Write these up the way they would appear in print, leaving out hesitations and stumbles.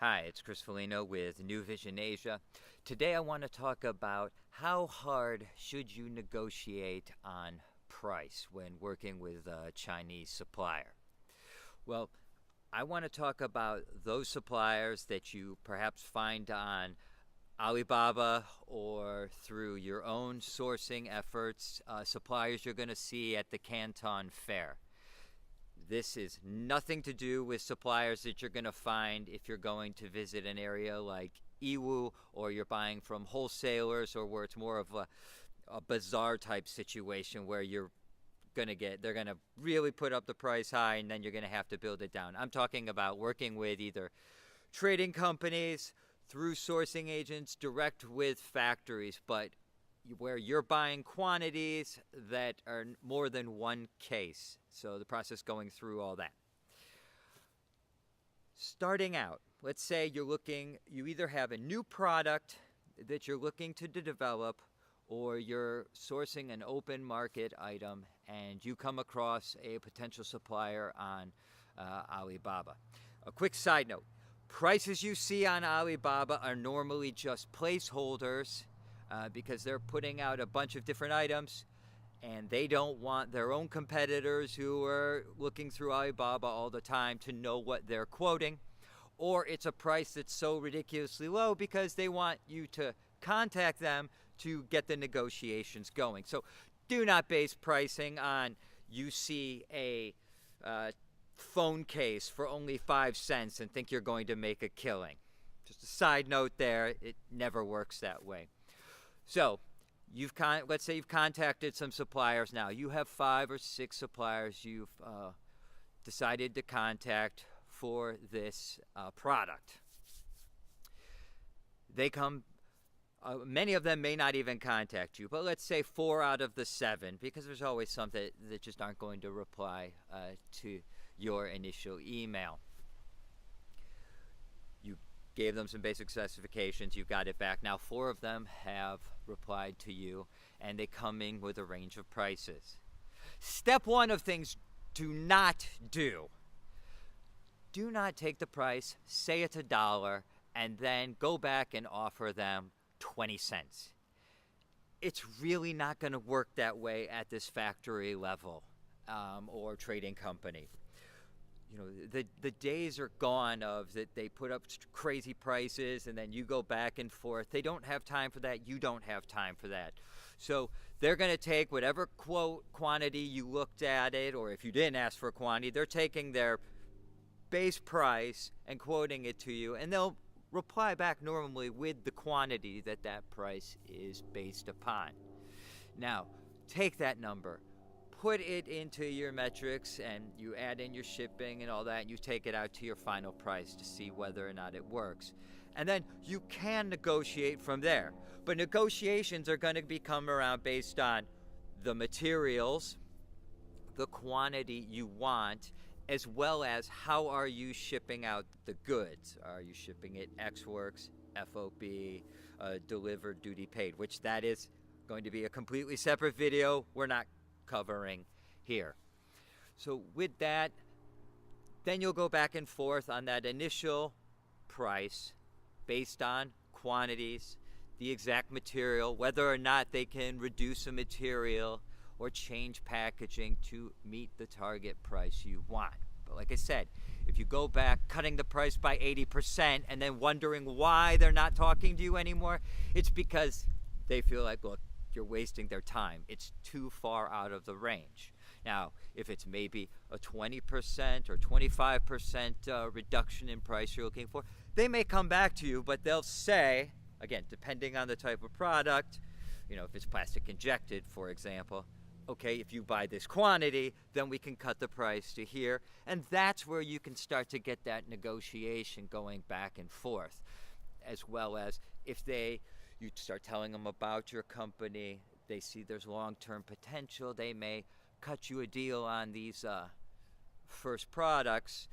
Hi, it's Chris Foligno with New Vision Asia. Today I want to talk about how hard should you negotiate on price when working with a Chinese supplier. Well, I want to talk about those suppliers that you perhaps find on Alibaba or through your own sourcing efforts, suppliers you're going to see at the Canton Fair. This is nothing to do with suppliers that you're going to find if you're going to visit an area like Iwu, or you're buying from wholesalers, or where it's more of a bazaar type situation where they're going to really put up the price high and then you're going to have to build it down. I'm talking about working with either trading companies, through sourcing agents, direct with factories, but where you're buying quantities that are more than one case. So the process going through all that. Starting out, let's say you either have a new product that you're looking to develop, or you're sourcing an open market item and you come across a potential supplier on Alibaba. A quick side note, prices you see on Alibaba are normally just placeholders because they're putting out a bunch of different items, and they don't want their own competitors who are looking through Alibaba all the time to know what they're quoting, or it's a price that's so ridiculously low because they want you to contact them to get the negotiations going. So do not base pricing on you see a phone case for only 5 cents and think you're going to make a killing. Just a side note there, it never works that way. So let's say you've contacted some suppliers now. You have 5 or 6 suppliers you've decided to contact for this product. They come, many of them may not even contact you, but let's say 4 out of the 7, because there's always some that just aren't going to reply to your initial email. You gave them some basic specifications, you got it back. Now 4 of them have replied to you, and they come in with a range of prices. Step 1 of things do not do. Do not take the price, say it's $1, and then go back and offer them 20 cents. It's really not going to work that way at this factory level or trading company. You know, the days are gone of that they put up crazy prices and then you go back and forth. They don't have time for that. You don't have time for that. So they're going to take whatever quantity you looked at it, or if you didn't ask for a quantity, they're taking their base price and quoting it to you, and they'll reply back normally with the quantity that price is based upon. Now, take that number, put it into your metrics, and you add in your shipping and all that, and you take it out to your final price to see whether or not it works. And then you can negotiate from there. But negotiations are going to become around based on the materials, the quantity you want, as well as how are you shipping out the goods. Are you shipping it ex-works, FOB, delivered, duty paid, which that is going to be a completely separate video we're not covering here. So with that, then you'll go back and forth on that initial price based on quantities, the exact material, whether or not they can reduce a material or change packaging to meet the target price you want. But like I said, if you go back cutting the price by 80% and then wondering why they're not talking to you anymore, it's because they feel like, look, you're wasting their time. It's too far out of the range. Now, if it's maybe a 20% or 25% reduction in price you're looking for, they may come back to you, but they'll say, again, depending on the type of product, you know, if it's plastic injected, for example, okay, if you buy this quantity, then we can cut the price to here. And that's where you can start to get that negotiation going back and forth, as well as if you start telling them about your company, they see there's long-term potential, they may cut you a deal on these first products,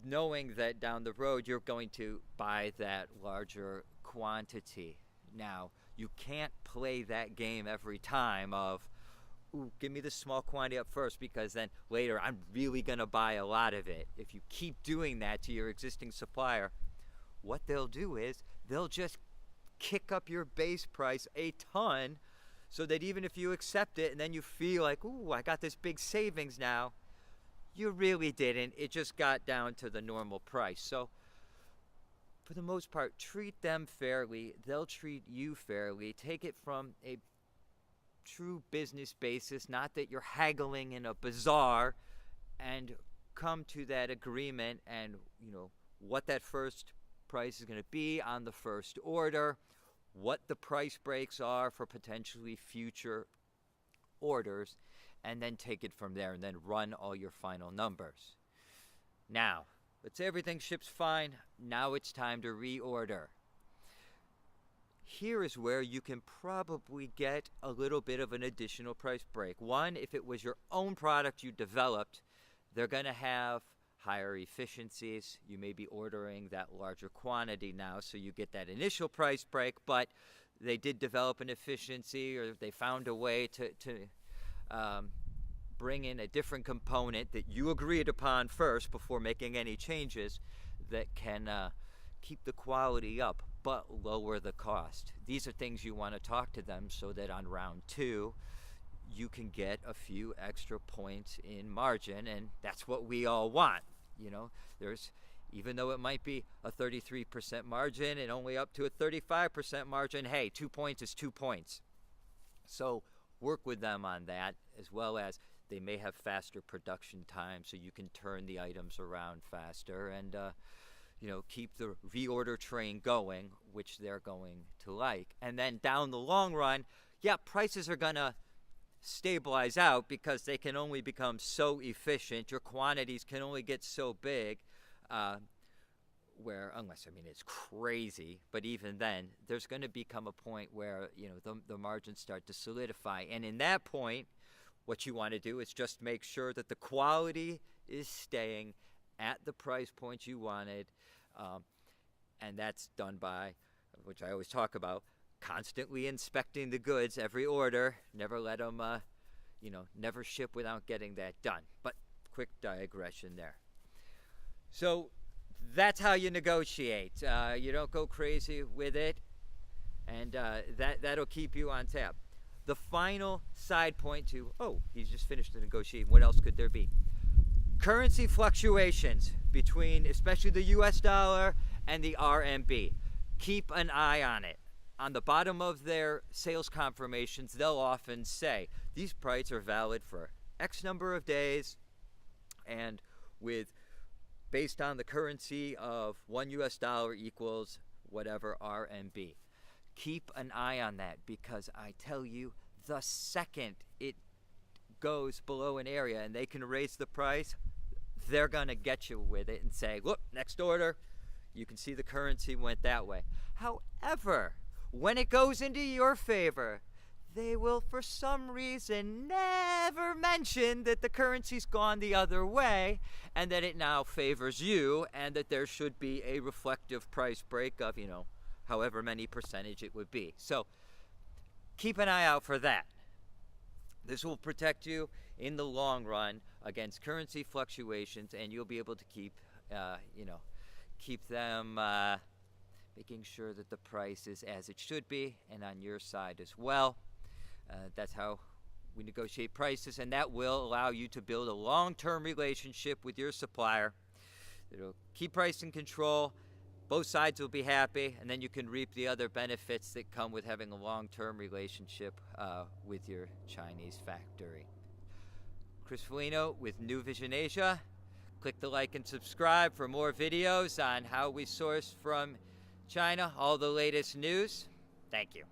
knowing that down the road you're going to buy that larger quantity. Now, you can't play that game every time of, ooh, give me the small quantity up first because then later I'm really going to buy a lot of it. If you keep doing that to your existing supplier, what they'll do is they'll just kick up your base price a ton so that even if you accept it and then you feel like, ooh, I got this big savings now, you really didn't. It just got down to the normal price. So for the most part, treat them fairly. They'll treat you fairly. Take it from a true business basis, not that you're haggling in a bazaar, and come to that agreement and, what that first price is going to be on the first order, what the price breaks are for potentially future orders, and then take it from there and then run all your final numbers. Now, let's say everything ships fine. Now it's time to reorder. Here is where you can probably get a little bit of an additional price break. One, if it was your own product you developed, they're going to have higher efficiencies. You may be ordering that larger quantity now, so you get that initial price break, but they did develop an efficiency or they found a way to bring in a different component that you agreed upon first before making any changes that can keep the quality up but lower the cost. These are things you want to talk to them so that on round 2 you can get a few extra points in margin, and that's what we all want. There's, even though it might be a 33% margin and only up to a 35% margin, hey, 2 points is 2 points. So work with them on that, as well as they may have faster production time so you can turn the items around faster and keep the reorder train going, which they're going to like. And then down the long run, prices are going to stabilize out because they can only become so efficient. Your quantities can only get so big, unless it's crazy, but even then, there's going to become a point where the margins start to solidify. And in that point, what you want to do is just make sure that the quality is staying at the price point you wanted, and that's done by, which I always talk about, constantly inspecting the goods every order. Never let them, never ship without getting that done. But quick digression there. So that's how you negotiate. You don't go crazy with it, and that'll keep you on tap. The final side point to, he's just finished the negotiating. What else could there be? Currency fluctuations between, especially the US dollar and the RMB. Keep an eye on it. On the bottom of their sales confirmations, they'll often say, these prices are valid for X number of days, and based on the currency of $1 US equals whatever RMB. Keep an eye on that, because I tell you, the second it goes below an area and they can raise the price, they're going to get you with it and say, look, next order, you can see the currency went that way. However, when it goes into your favor, they will, for some reason, never mention that the currency's gone the other way and that it now favors you and that there should be a reflective price break of, however many percentage it would be. So keep an eye out for that. This will protect you in the long run against currency fluctuations, and you'll be able to keep them making sure that the price is as it should be and on your side as well. That's how we negotiate prices, and that will allow you to build a long-term relationship with your supplier. It'll keep price in control. Both sides will be happy, and then you can reap the other benefits that come with having a long-term relationship with your Chinese factory. Chris Foligno with New Vision Asia. Click the like and subscribe for more videos on how we source from China, all the latest news. Thank you.